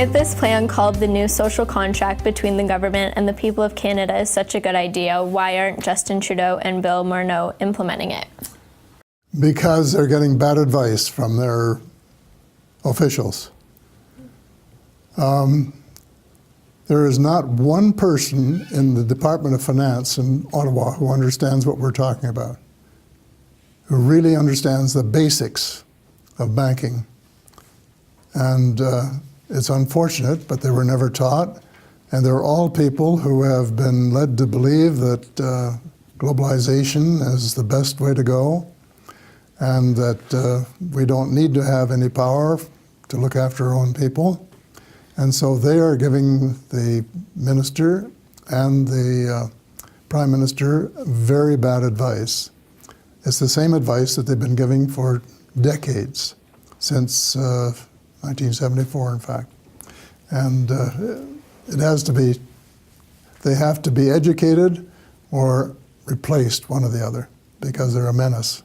If this plan called the new social contract between the government and the people of Canada is such a good idea, why aren't Justin Trudeau and Bill Morneau implementing it? Because they're getting bad advice from their officials. There is not one person in the Department of Finance in Ottawa who understands what we're talking about, who really understands the basics of banking. And it's unfortunate, but they were never taught. And they're all people who have been led to believe that globalization is the best way to go, and that we don't need to have any power to look after our own people. And so they are giving the minister and the prime minister very bad advice. It's the same advice that they've been giving for decades, since 1974, in fact. And it has to be, they have to be educated or replaced, one or the other, because they're a menace.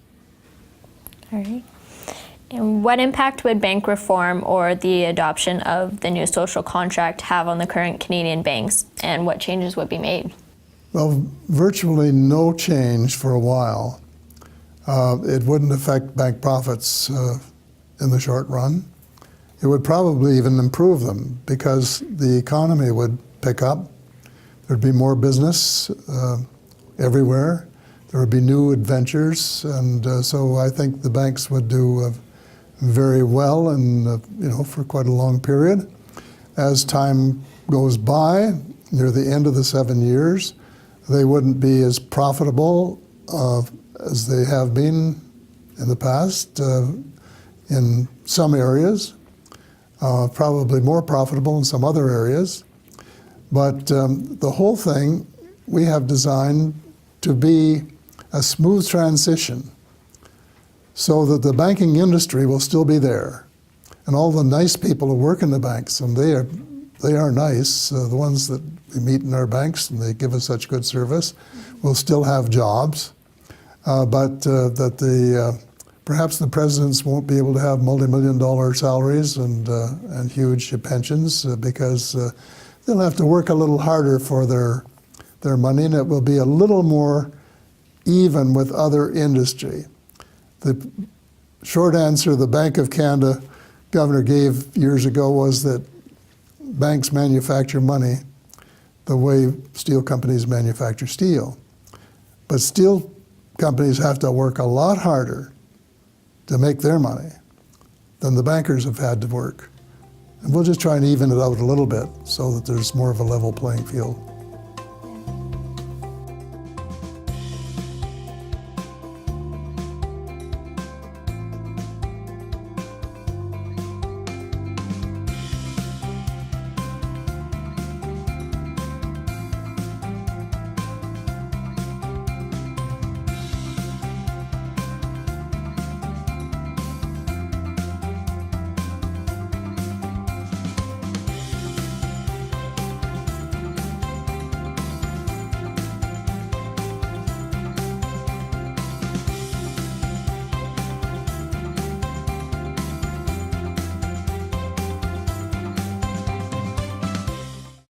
All right. And what impact would bank reform or the adoption of the new social contract have on the current Canadian banks, and what changes would be made? Well, virtually no change for a while. It wouldn't affect bank profits in the short run. It would probably even improve them, because the economy would pick up. There'd be more business everywhere. There would be new adventures, and so I think the banks would do very well, and for quite a long period. As time goes by, near the end of the 7 years, they wouldn't be as profitable as they have been in the past in some areas, probably more profitable in some other areas. But the whole thing we have designed to be a smooth transition, so that the banking industry will still be there. And all the nice people who work in the banks, and they are nice, the ones that we meet in our banks, and they give us such good service, will still have jobs. But that perhaps the presidents won't be able to have multi-million-dollar salaries and huge pensions, because they'll have to work a little harder for their money, and it will be a little more even with other industry. The short answer the Bank of Canada governor gave years ago was that banks manufacture money the way steel companies manufacture steel. But steel companies have to work a lot harder to make their money than the bankers have had to work. And we'll just try and even it out a little bit so that there's more of a level playing field.